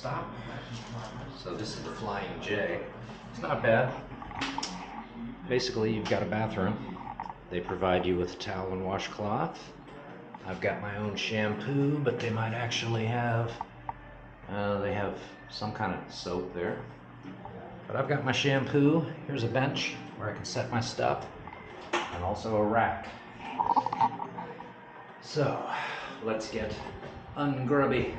stop. So this is the Flying J. It's not bad. Basically, you've got a bathroom. They provide you with a towel and washcloth. I've got my own shampoo, but they might actually have, they have some kind of soap there. But I've got my shampoo. Here's a bench where I can set my stuff, and also a rack. So, let's get ungrubby.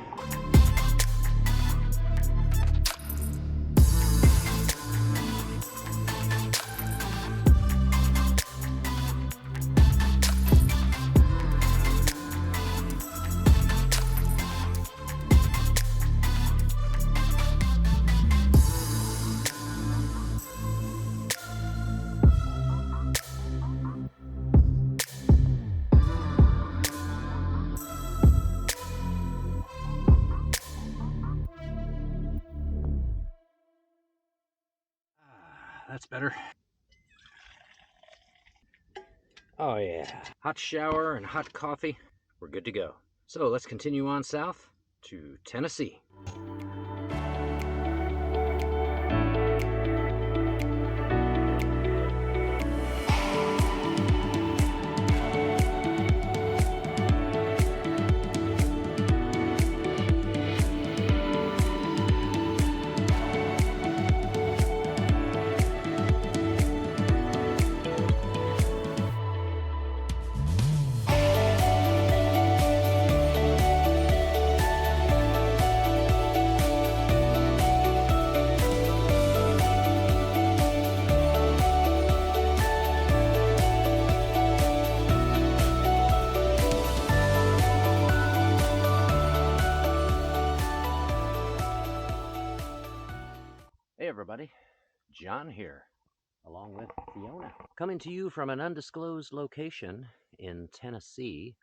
That's better. Oh yeah. Hot shower and hot coffee. We're good to go. So let's continue on south to Tennessee. Hey everybody, John here, along with Fiona. Coming to you from an undisclosed location in Tennessee.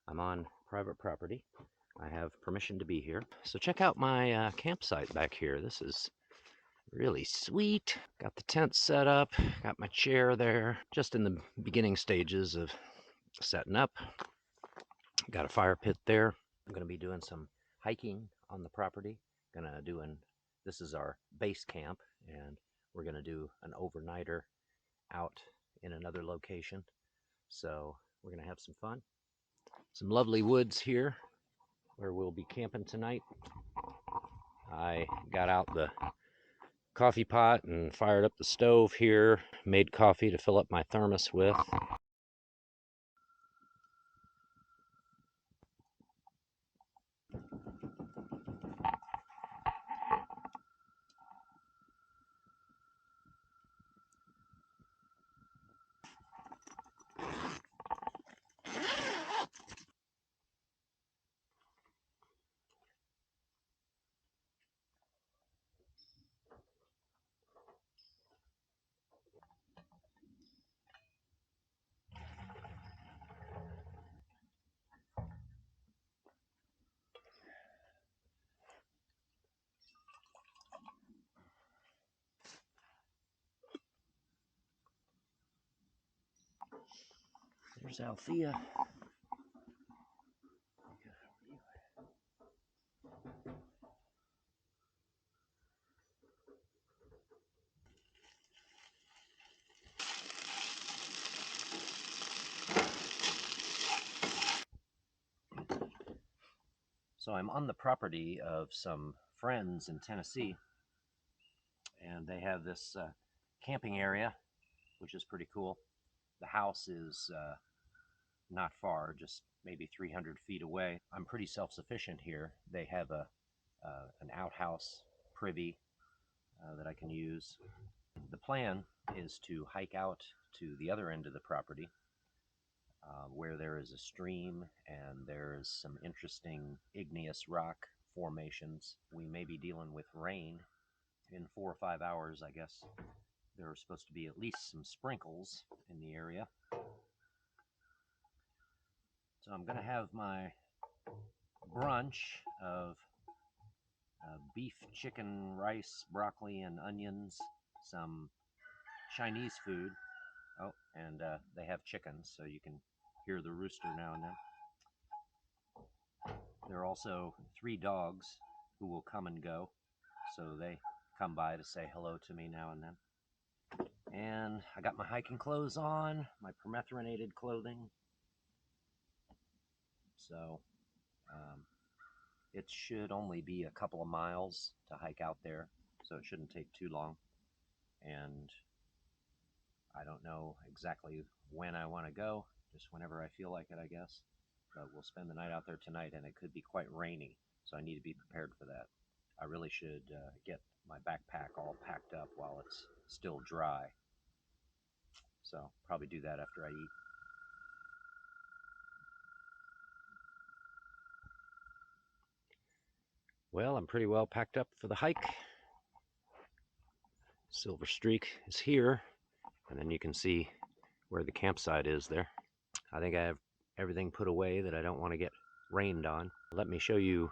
I'm on private property. I have permission to be here. So check out my campsite back here. This is really sweet. Got the tent set up, got my chair there. Just in the beginning stages of setting up. Got a fire pit there. I'm gonna be doing some hiking on the property. This is our base camp, and we're gonna do an overnighter out in another location. So we're gonna have some fun. Some lovely woods here where we'll be camping tonight. I got out the coffee pot and fired up the stove here, made coffee to fill up my thermos with. There's Althea. So I'm on the property of some friends in Tennessee, and they have this camping area, which is pretty cool. The house is not far, just maybe 300 feet away. I'm pretty self-sufficient here. They have an outhouse privy that I can use. The plan is to hike out to the other end of the property where there is a stream and there is some interesting igneous rock formations. We may be dealing with rain in 4 or 5 hours, I guess. There are supposed to be at least some sprinkles in the area. So I'm going to have my brunch of beef, chicken, rice, broccoli, and onions, some Chinese food. Oh, and they have chickens, so you can hear the rooster now and then. There are also 3 dogs who will come and go. So they come by to say hello to me now and then. And I got my hiking clothes on, my permethrinated clothing. So it should only be a couple of miles to hike out there, so it shouldn't take too long. And I don't know exactly when I want to go, just whenever I feel like it, I guess. But we'll spend the night out there tonight, and it could be quite rainy, so I need to be prepared for that. I really should get my backpack all packed up while it's still dry. So probably do that after I eat. Well, I'm pretty well packed up for the hike. Silver Streak is here, and then you can see where the campsite is there. I think I have everything put away that I don't want to get rained on. Let me show you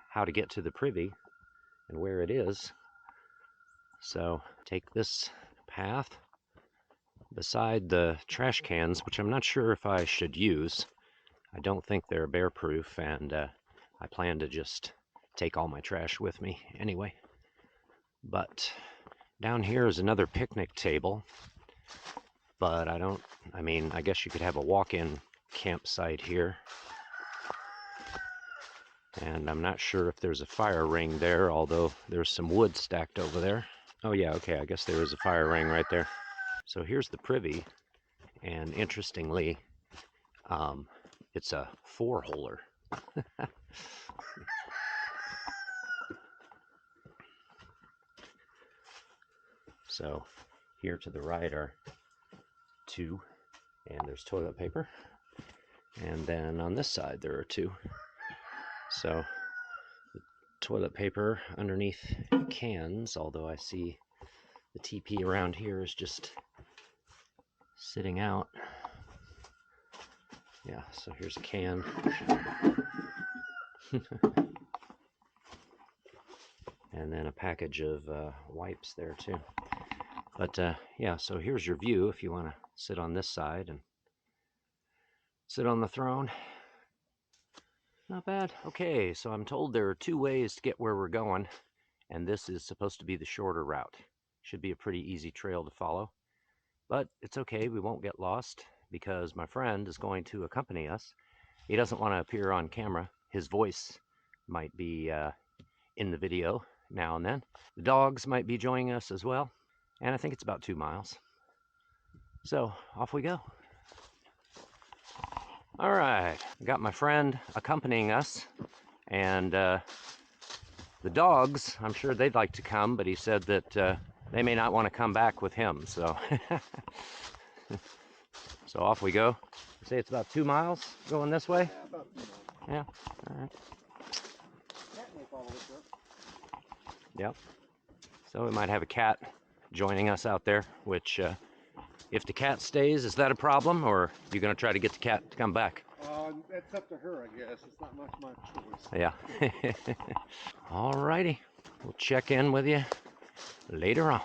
how to get to the privy and where it is. So take this path beside the trash cans, which I'm not sure if I should use. I don't think they're bear proof, and I plan to just take all my trash with me anyway. But down here is another picnic table, but I guess you could have a walk-in campsite here. And I'm not sure if there's a fire ring there, although there's some wood stacked over there. Oh yeah, okay, I guess there is a fire ring right there. So here's the privy, and interestingly, it's a 4-holer. So here to the right are 2, and there's toilet paper. And then on this side there are 2. So the toilet paper underneath cans, although I see the TP around here is just sitting out. Yeah, so here's a can. And then a package of wipes there too. But yeah, so here's your view if you want to sit on this side and sit on the throne. Not bad. Okay, so I'm told there are 2 ways to get where we're going, and this is supposed to be the shorter route. Should be a pretty easy trail to follow. But it's okay, we won't get lost because my friend is going to accompany us. He doesn't want to appear on camera. His voice might be in the video now and then. The dogs might be joining us as well. And I think it's about 2 miles. So off we go. All right, got my friend accompanying us, and the dogs, I'm sure they'd like to come, but he said that they may not want to come back with him, so so off we go. You say it's about 2 miles going this way? Yeah, about 2 miles. Yeah, all right. Cat may follow us up. Yep. So we might have a cat joining us out there, which if the cat stays, is that a problem, or are you going to try to get the cat to come back? That's up to her, I guess. It's not much my choice. Yeah. All righty. We'll check in with you later on.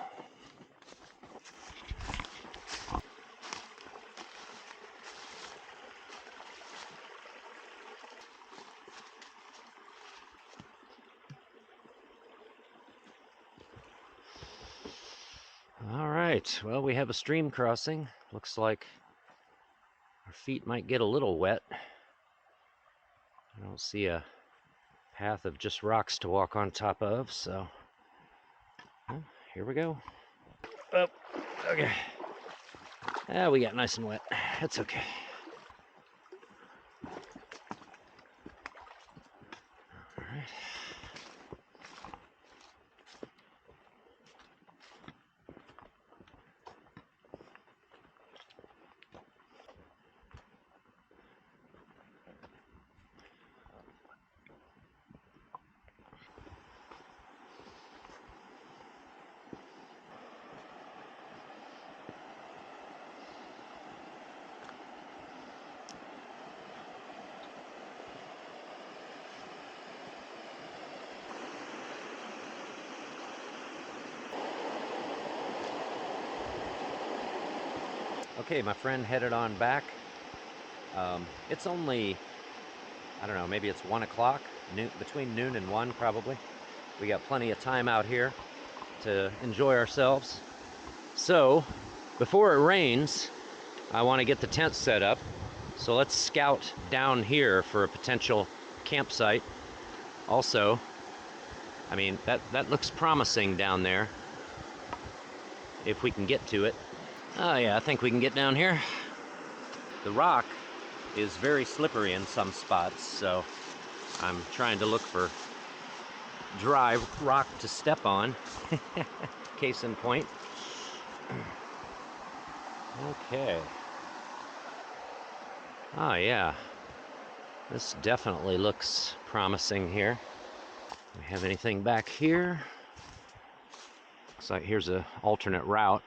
All right. Well, we have a stream crossing. Looks like our feet might get a little wet. I don't see a path of just rocks to walk on top of, so well, here we go. Oh, okay. Yeah, we got nice and wet. That's okay. All right. Okay, my friend headed on back. It's only, I don't know, maybe it's 1 o'clock, between noon and 1 probably. We got plenty of time out here to enjoy ourselves. So, before it rains, I want to get the tent set up. So let's scout down here for a potential campsite. Also, I mean, that looks promising down there, if we can get to it. Oh yeah, I think we can get down here. The rock is very slippery in some spots, so I'm trying to look for dry rock to step on. Case in point. Okay. Oh yeah, this definitely looks promising here. Do we have anything back here? Looks like here's an alternate route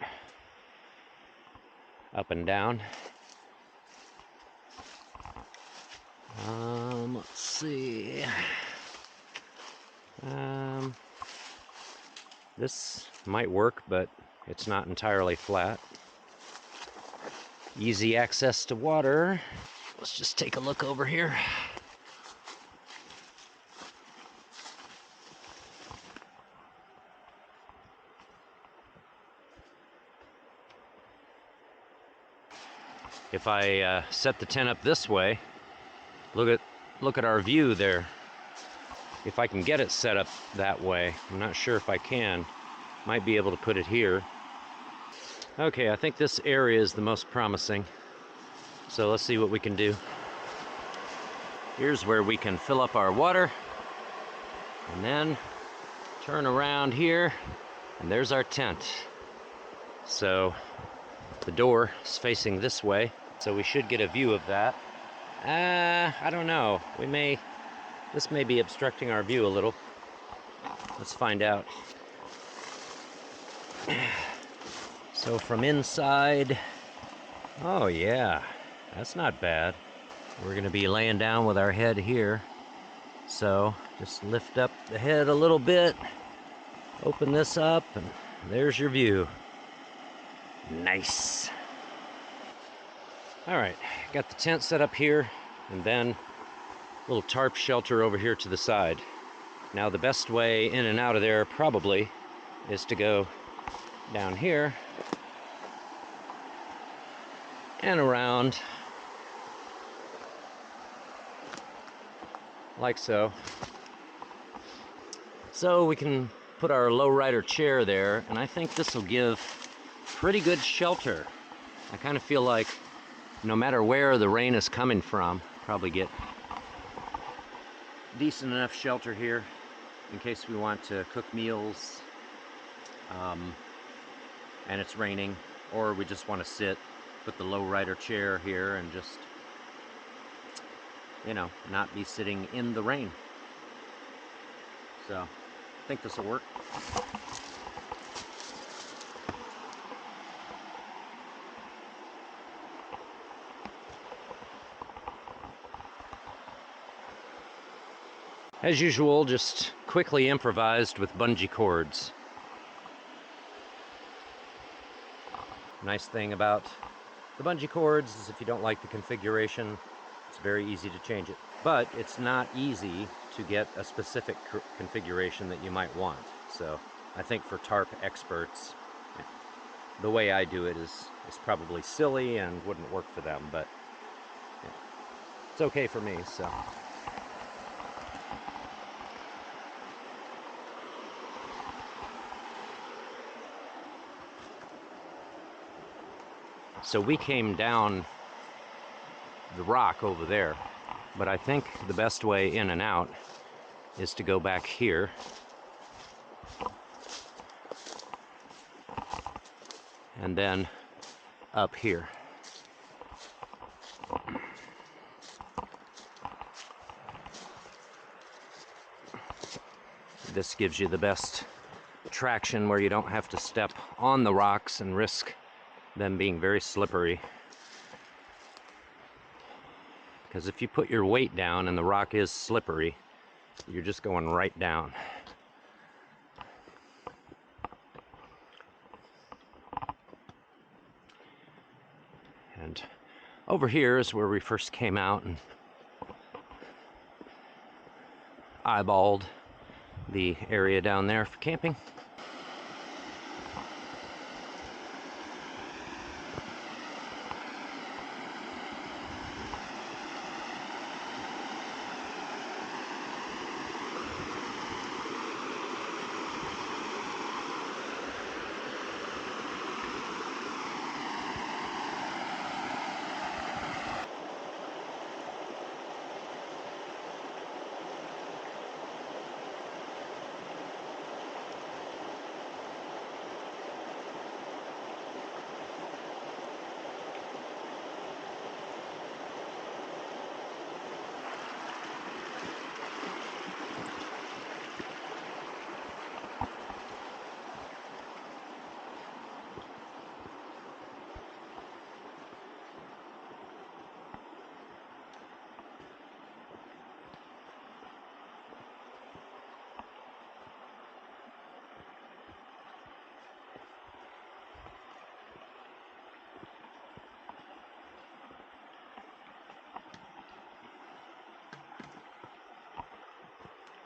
up and down. Let's see. This might work, but it's not entirely flat. Easy access to water. Let's just take a look over here. If I set the tent up this way, look at our view there. If I can get it set up that way, I'm not sure if I can. Might be able to put it here. Okay, I think this area is the most promising. So let's see what we can do. Here's where we can fill up our water. And then turn around here, and there's our tent. So the door is facing this way, so we should get a view of that. I don't know. This may be obstructing our view a little. Let's find out. So from inside, oh yeah, that's not bad. We're gonna be laying down with our head here. So just lift up the head a little bit, open this up, and there's your view. Nice. All right, got the tent set up here, and then a little tarp shelter over here to the side. Now the best way in and out of there probably is to go down here and around like so. So we can put our lowrider chair there, and I think this will give pretty good shelter. I kind of feel like no matter where the rain is coming from, probably get decent enough shelter here in case we want to cook meals and it's raining, or we just want to sit, put the lowrider chair here and just, you know, not be sitting in the rain. So I think this will work. As usual, just quickly improvised with bungee cords. Nice thing about the bungee cords is if you don't like the configuration, it's very easy to change it. But it's not easy to get a specific configuration that you might want. So I think for tarp experts, the way I do it is probably silly and wouldn't work for them, but yeah, it's okay for me, so. So we came down the rock over there, but I think the best way in and out is to go back here and then up here. This gives you the best traction where you don't have to step on the rocks and risk them being very slippery. Because if you put your weight down and the rock is slippery, you're just going right down. And over here is where we first came out and eyeballed the area down there for camping.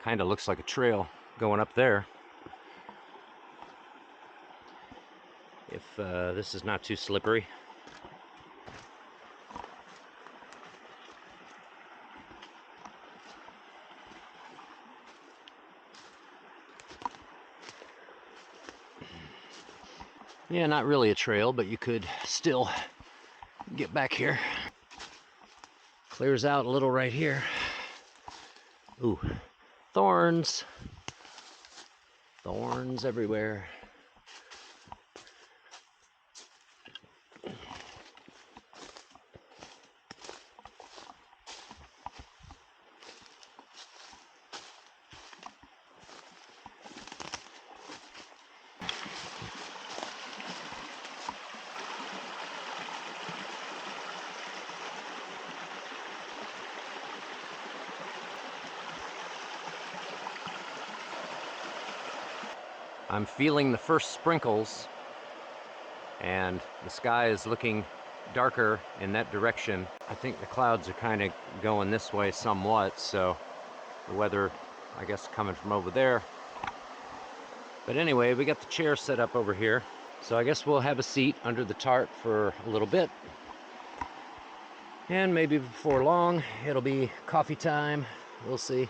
Kind of looks like a trail going up there. If this is not too slippery. Yeah, not really a trail, but you could still get back here. Clears out a little right here. Ooh, thorns. Thorns everywhere. I'm feeling the first sprinkles, and the sky is looking darker in that direction. I think the clouds are kind of going this way somewhat, so the weather, I guess, coming from over there. But anyway, we got the chair set up over here, so I guess we'll have a seat under the tarp for a little bit. And maybe before long, it'll be coffee time. We'll see.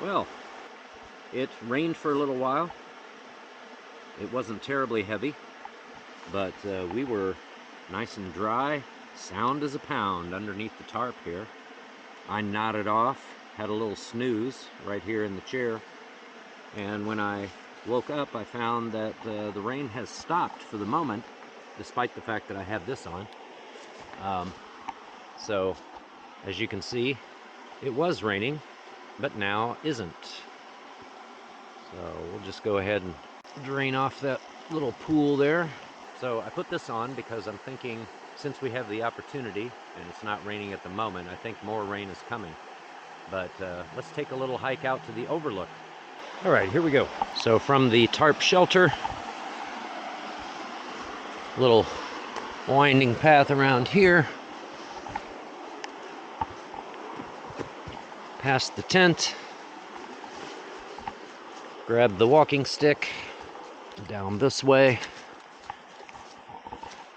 Well, it rained for a little while. It wasn't terribly heavy, but we were nice and dry, sound as a pound underneath the tarp here. I nodded off, had a little snooze right here in the chair, and when I woke up, I found that the rain has stopped for the moment, despite the fact that I have this on. So, as you can see, it was raining, but now isn't. So we'll just go ahead and drain off that little pool there. So I put this on because I'm thinking, since we have the opportunity and it's not raining at the moment, I think more rain is coming. But let's take a little hike out to the overlook. All right, here we go. So from the tarp shelter, little winding path around here, past the tent, grab the walking stick, down this way,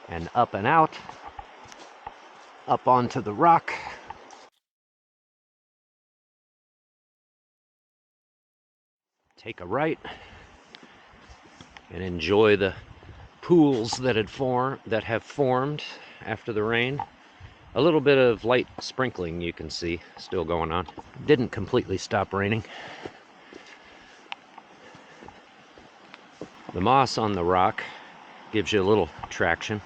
and up and out, up onto the rock. Take a right and enjoy the pools that have formed after the rain. A little bit of light sprinkling you can see still going on. Didn't completely stop raining. The moss on the rock gives you a little traction,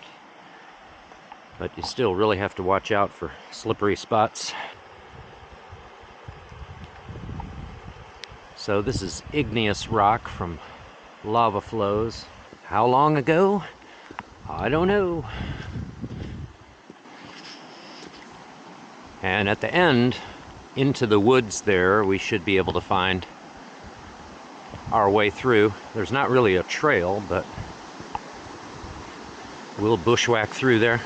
but you still really have to watch out for slippery spots. So this is igneous rock from lava flows. How long ago? I don't know. And at the end, into the woods there, we should be able to find our way through. There's not really a trail, but we'll bushwhack through there.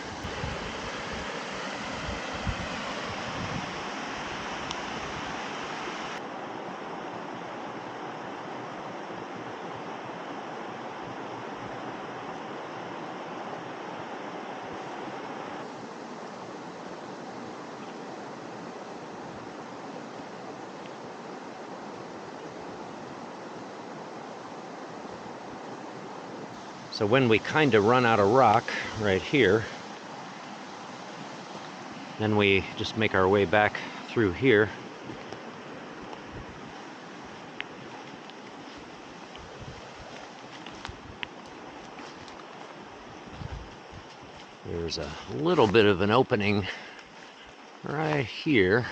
So when we kind of run out of rock right here, then we just make our way back through here. There's a little bit of an opening right here.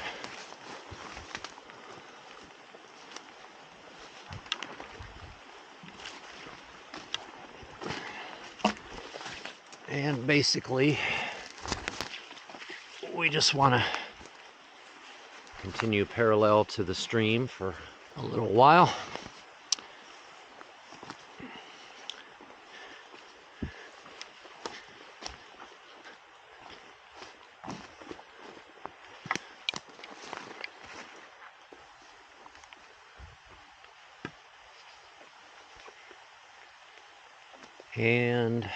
And basically, we just want to continue parallel to the stream for a little while. And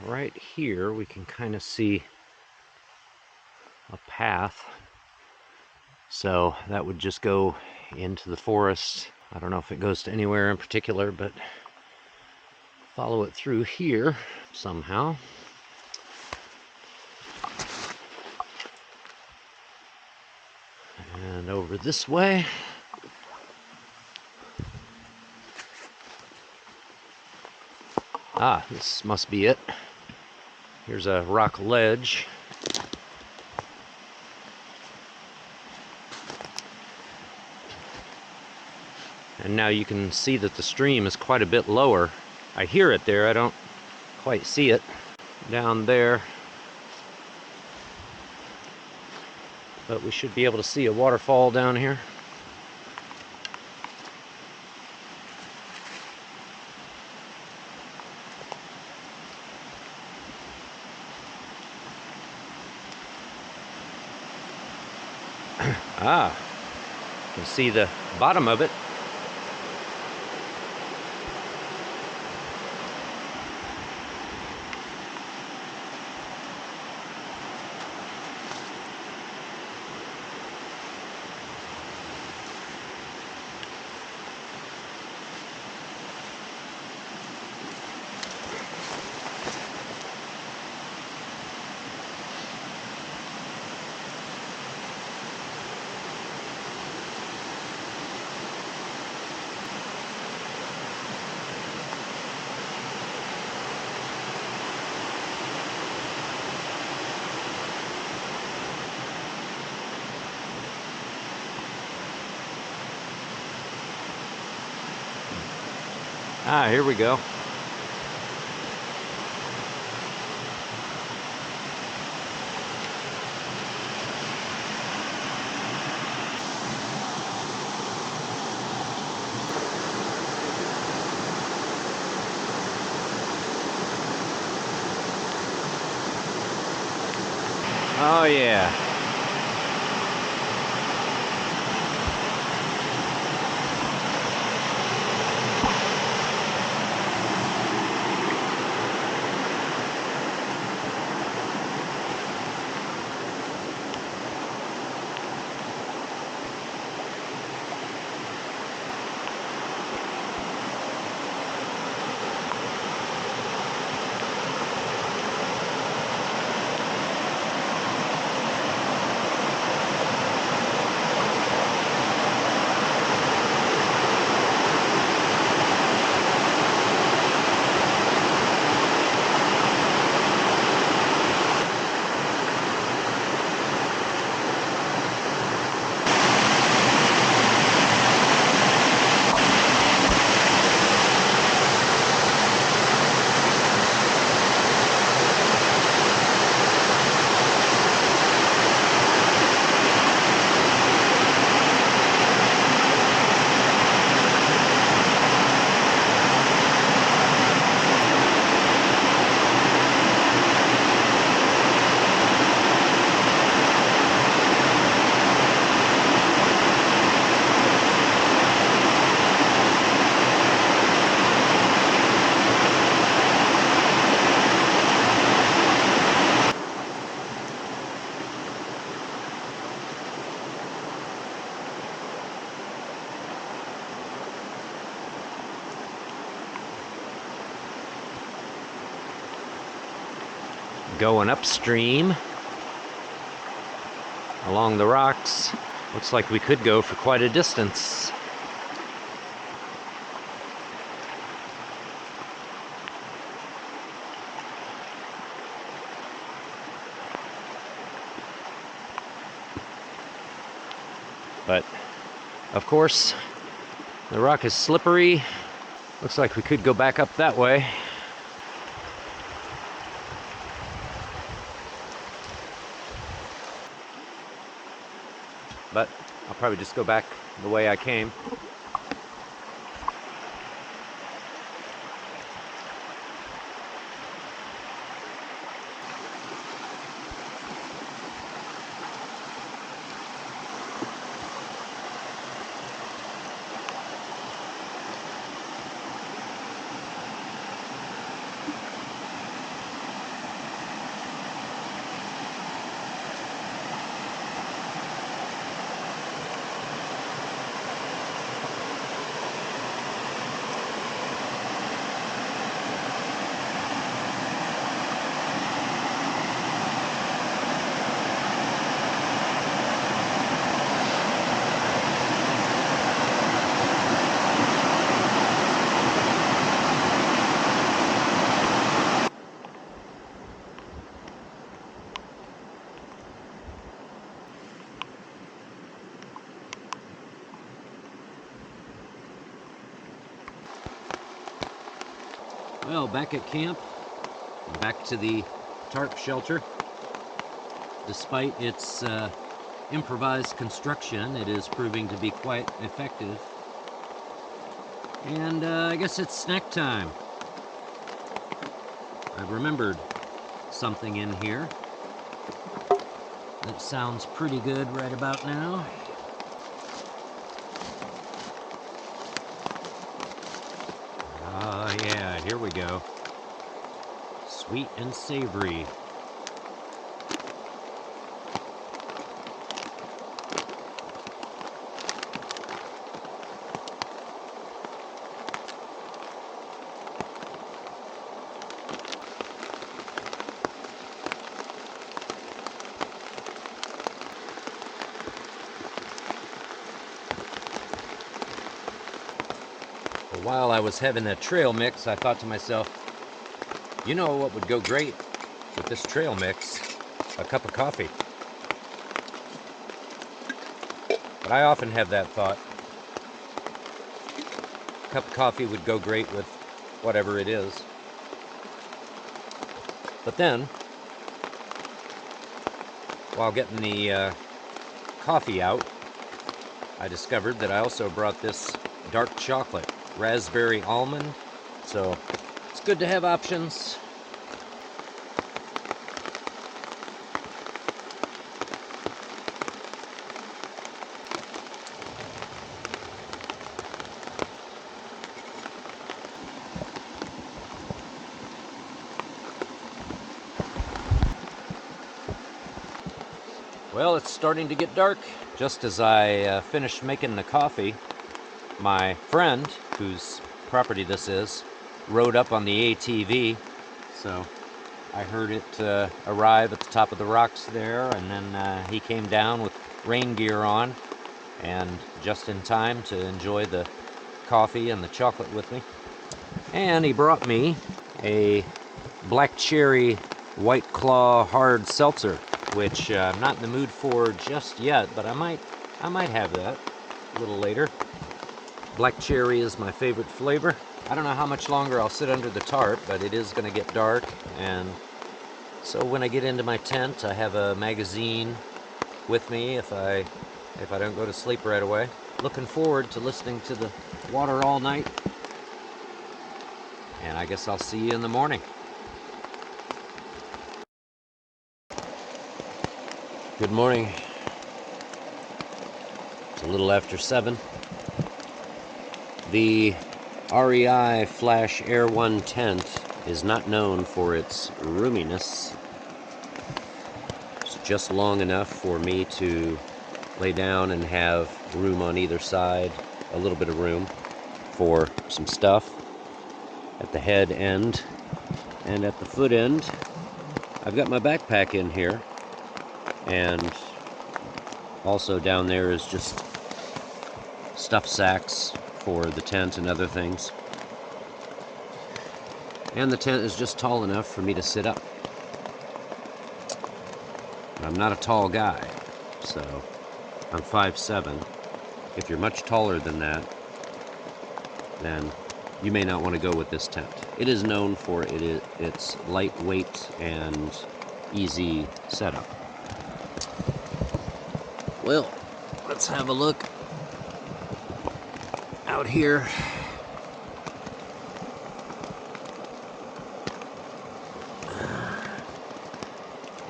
right here we can kind of see a path. So that would just go into the forest. I don't know if it goes to anywhere in particular, but follow it through here somehow. And over this way. Ah, this must be it. Here's a rock ledge. And now you can see that the stream is quite a bit lower. I hear it there, I don't quite see it down there. But we should be able to see a waterfall down here. Ah, you can see the bottom of it. Ah, here we go. Oh yeah. going upstream along the rocks. Looks like we could go for quite a distance. But, of course, the rock is slippery. Looks like we could go back up that way. But I'll probably just go back the way I came. Well, back at camp, back to the tarp shelter. Despite its improvised construction, it is proving to be quite effective. And I guess it's snack time. I've remembered something in here that sounds pretty good right about now. Yeah, here we go. Sweet and savory. While I was having that trail mix, I thought to myself, you know what would go great with this trail mix? A cup of coffee. But I often have that thought. A cup of coffee would go great with whatever it is. But then, while getting the coffee out, I discovered that I also brought this dark chocolate, raspberry almond, so it's good to have options. Well, it's starting to get dark. Just as I finished making the coffee, my friend, whose property this is, rode up on the ATV, so I heard it arrive at the top of the rocks there, and then he came down with rain gear on, and just in time to enjoy the coffee and the chocolate with me. And he brought me a black cherry White Claw hard seltzer, which I'm not in the mood for just yet, but I might have that a little later. Black cherry is my favorite flavor. I don't know how much longer I'll sit under the tarp, but it is going to get dark, and so when I get into my tent, I have a magazine with me if I don't go to sleep right away. Looking forward to listening to the water all night, and I guess I'll see you in the morning. Good morning. It's a little after 7. The REI Flash Air 1 tent is not known for its roominess. It's just long enough for me to lay down and have room on either side, a little bit of room for some stuff at the head end and at the foot end. I've got my backpack in here, and also down there is just stuff sacks for the tent and other things. And the tent is just tall enough for me to sit up. I'm not a tall guy, so I'm 5'7". If you're much taller than that, then you may not want to go with this tent. It is known for its lightweight and easy setup. Well, let's have a look out here.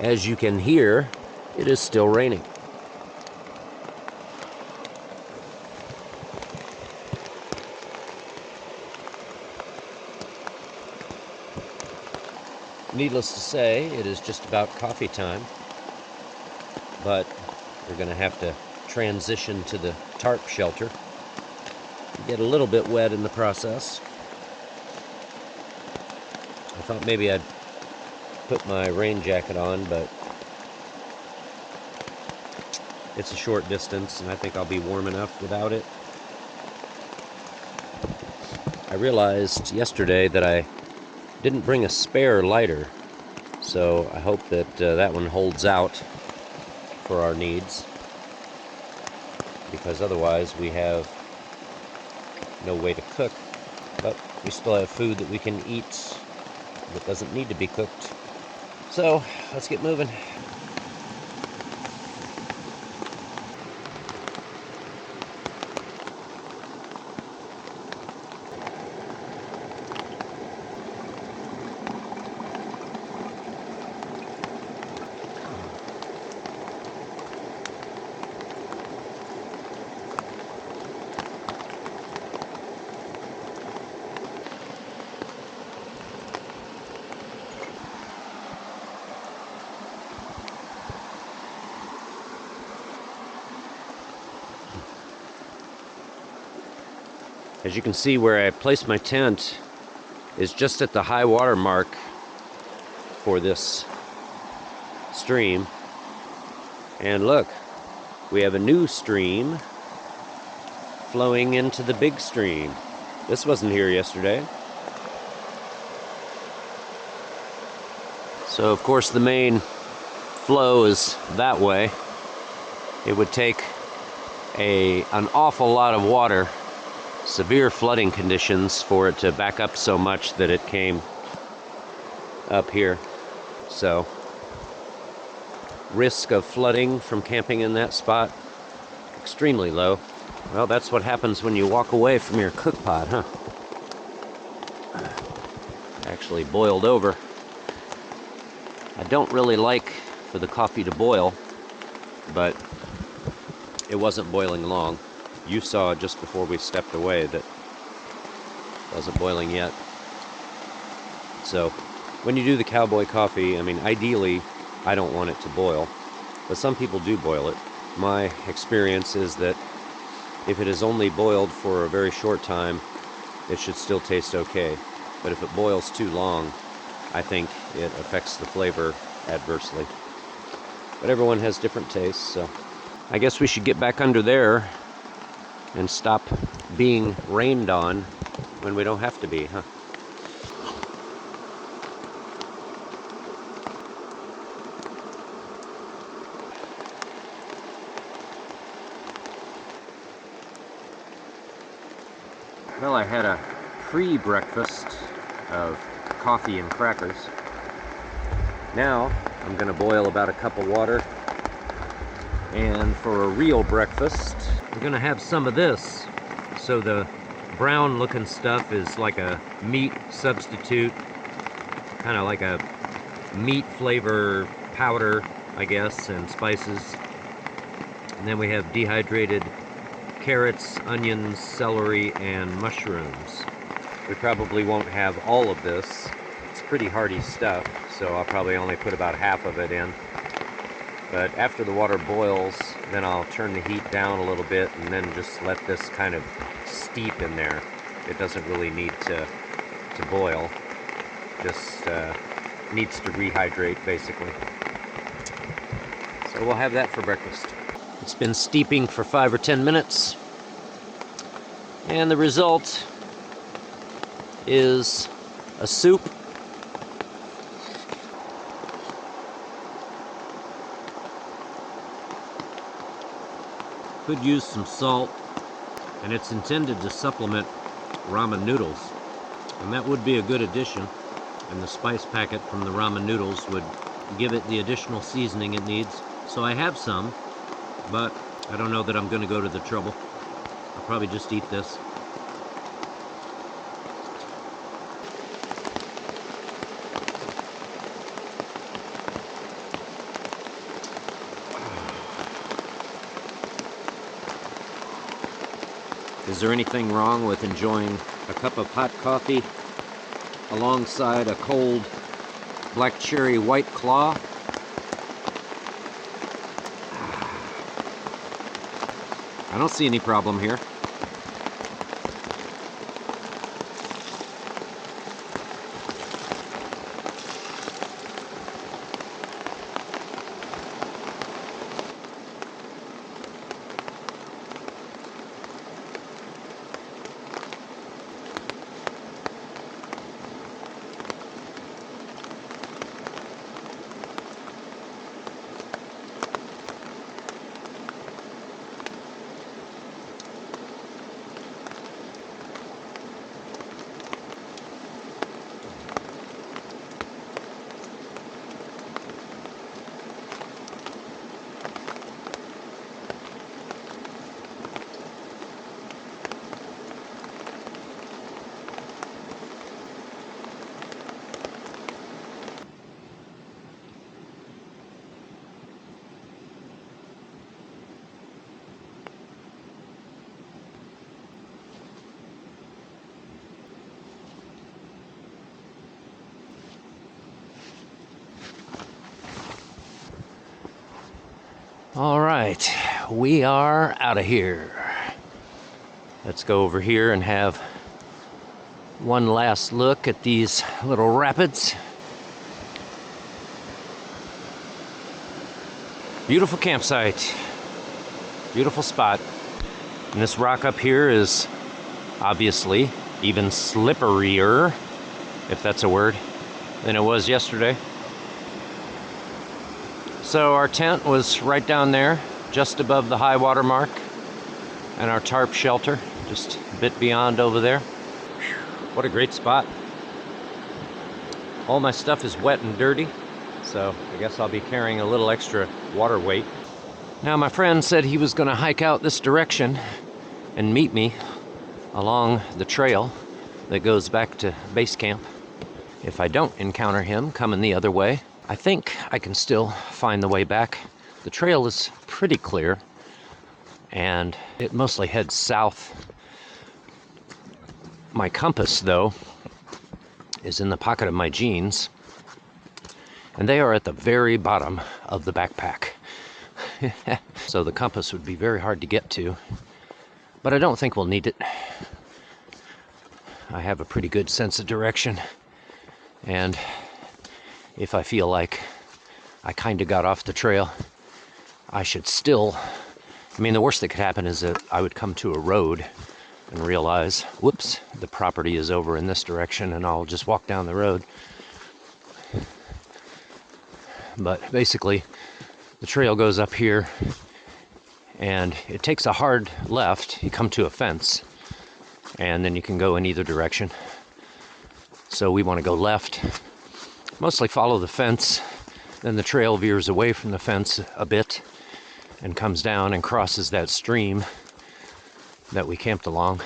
As you can hear, it is still raining. Needless to say, it is just about coffee time, but we're going to have to transition to the tarp shelter. Get a little bit wet in the process. I thought maybe I'd put my rain jacket on, but it's a short distance and I think I'll be warm enough without it. I realized yesterday that I didn't bring a spare lighter, so I hope that that one holds out for our needs, because otherwise we have no way to cook, but we still have food that we can eat that doesn't need to be cooked. So let's get moving. As you can see, where I placed my tent is just at the high water mark for this stream. And look, we have a new stream flowing into the big stream. This wasn't here yesterday. So of course the main flow is that way. It would take an awful lot of water, severe flooding conditions, for it to back up so much that it came up here. So risk of flooding from camping in that spot, extremely low. Well, that's what happens when you walk away from your cook pot, huh? Actually boiled over. I don't really like for the coffee to boil, but it wasn't boiling long. You saw just before we stepped away that it wasn't boiling yet. So when you do the cowboy coffee, I mean, ideally, I don't want it to boil, but some people do boil it. My experience is that if it is only boiled for a very short time, it should still taste okay. But if it boils too long, I think it affects the flavor adversely. But everyone has different tastes, so I guess we should get back under there and stop being rained on when we don't have to be, huh? Well, I had a pre-breakfast of coffee and crackers. Now I'm going to boil about a cup of water, and for a real breakfast I'm going to have some of this. So the brown looking stuff is like a meat substitute, kind of like a meat flavor powder, I guess, and spices. And then we have dehydrated carrots, onions, celery, and mushrooms. We probably won't have all of this. It's pretty hearty stuff, so I'll probably only put about half of it in. But after the water boils, then I'll turn the heat down a little bit and then just let this kind of steep in there. It doesn't really need to boil. Just needs to rehydrate, basically. So we'll have that for breakfast. It's been steeping for 5 or 10 minutes, and the result is a soup. Could use some salt, and it's intended to supplement ramen noodles, and that would be a good addition, and the spice packet from the ramen noodles would give it the additional seasoning it needs. So I have some, but I don't know that I'm going to go to the trouble. I'll probably just eat this. Is there anything wrong with enjoying a cup of hot coffee alongside a cold black cherry white claw? I don't see any problem here. All right, we are out of here. Let's go over here and have one last look at these little rapids. Beautiful campsite, beautiful spot. And this rock up here is obviously even slipperier, if that's a word, than it was yesterday. So our tent was right down there, just above the high water mark, and our tarp shelter just a bit beyond over there. What a great spot. All my stuff is wet and dirty, so I guess I'll be carrying a little extra water weight. Now my friend said he was going to hike out this direction and meet me along the trail that goes back to base camp. If I don't encounter him coming the other way, I think I can still find the way back. The trail is pretty clear, and it mostly heads south. My compass, though, is in the pocket of my jeans, and they are at the very bottom of the backpack. So the compass would be very hard to get to, but I don't think we'll need it. I have a pretty good sense of direction, and if I feel like I kind of got off the trail, I should still... I mean, the worst that could happen is that I would come to a road and realize, whoops, the property is over in this direction, and I'll just walk down the road. But basically, the trail goes up here, and it takes a hard left. You come to a fence, and then you can go in either direction. So we want to go left, mostly follow the fence, then the trail veers away from the fence a bit and comes down and crosses that stream that we camped along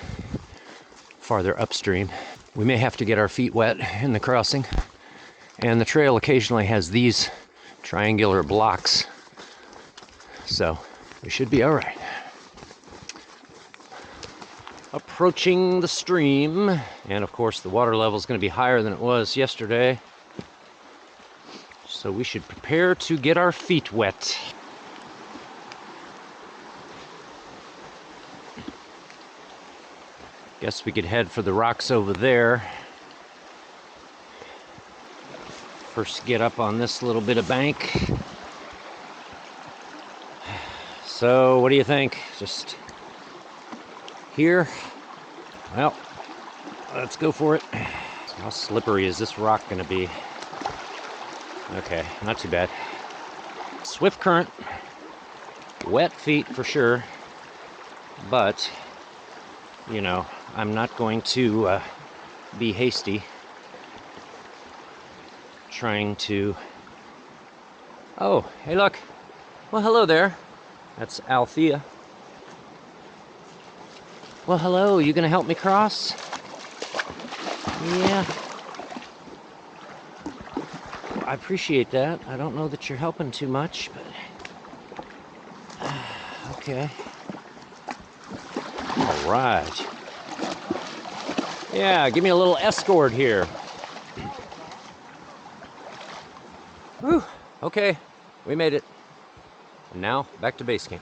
farther upstream. We may have to get our feet wet in the crossing, and the trail occasionally has these triangular blocks, so we should be all right. Approaching the stream, and of course the water level is going to be higher than it was yesterday, so we should prepare to get our feet wet. Guess we could head for the rocks over there. First get up on this little bit of bank. So what do you think? Just here? Well, let's go for it. How slippery is this rock going to be? Okay, not too bad. Swift current, wet feet for sure, but, you know, I'm not going to be hasty trying to... Oh, hey look. Well, hello there. That's Althea. Well, hello, you gonna help me cross? Yeah. I appreciate that. I don't know that you're helping too much, but... okay. All right. Yeah, give me a little escort here. Whew. Okay, we made it. And now, back to base camp.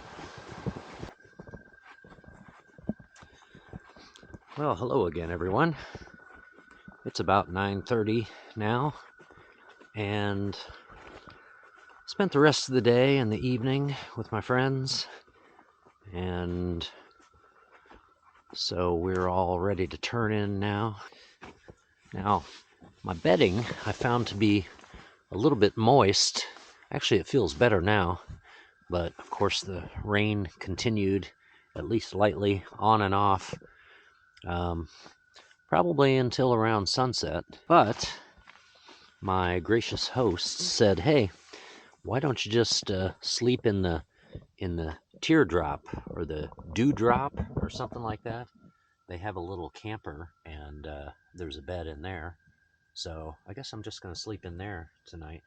Well, hello again, everyone. It's about 9:30 now, and spent the rest of the day and the evening with my friends, and so we're all ready to turn in now. Now, my bedding I found to be a little bit moist. Actually, it feels better now, but of course the rain continued, at least lightly, on and off, probably until around sunset. But my gracious host said, hey, why don't you just sleep in the teardrop or the dewdrop or something like that? They have a little camper, and there's a bed in there. So I guess I'm just going to sleep in there tonight,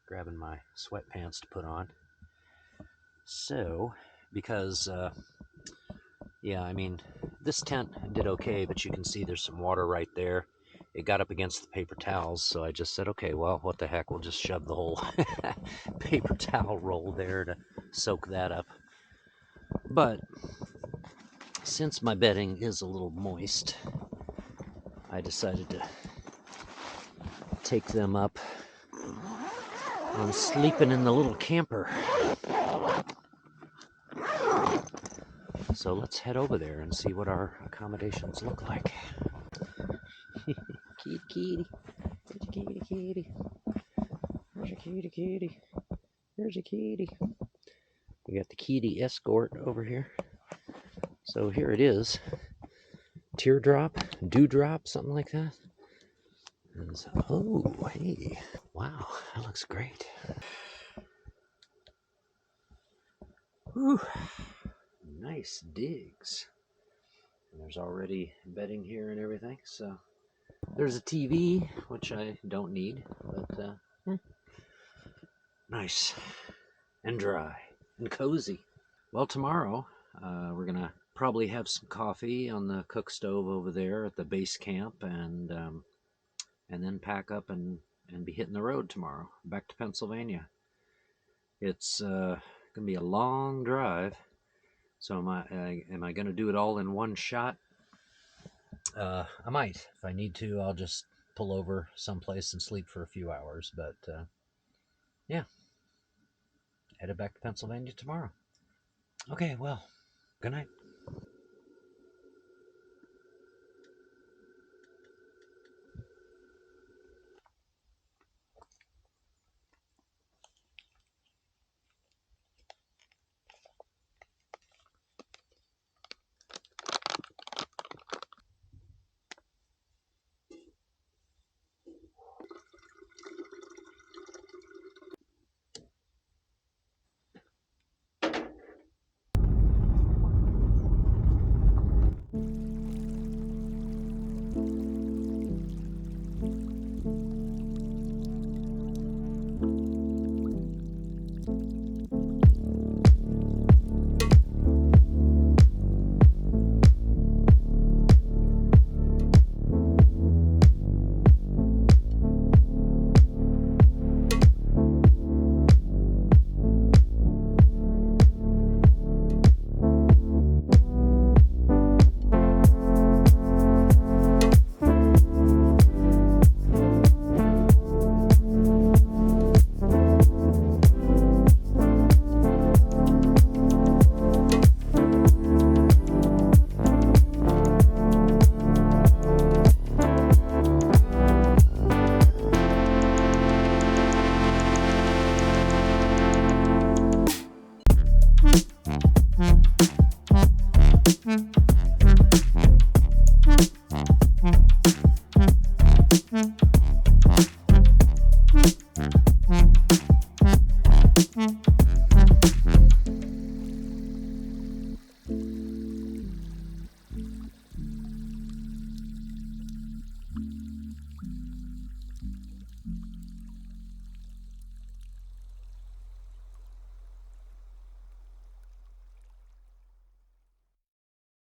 grabbing my sweatpants to put on. So, because, yeah, I mean, this tent did okay, but you can see there's some water right there. It got up against the paper towels, so I just said, okay, well, what the heck, we'll just shove the whole paper towel roll there to soak that up. But since my bedding is a little moist, I decided to take them up on sleeping in the little camper. So let's head over there and see what our accommodations look like. Kitty, kitty. There's a kitty, kitty. There's a kitty, kitty. There's a kitty. We got the kitty escort over here. So here it is. Teardrop, dewdrop, something like that. And so, oh, hey. Wow, that looks great. Whew. Nice digs. And there's already bedding here and everything, so there's a TV, which I don't need, but nice and dry and cozy. Well, tomorrow we're gonna probably have some coffee on the cook stove over there at the base camp, and then pack up and be hitting the road tomorrow back to Pennsylvania. It's gonna be a long drive, so am I gonna do it all in one shot? I might. If I need to, I'll just pull over someplace and sleep for a few hours. But yeah, headed back to Pennsylvania tomorrow. Okay, well, good night.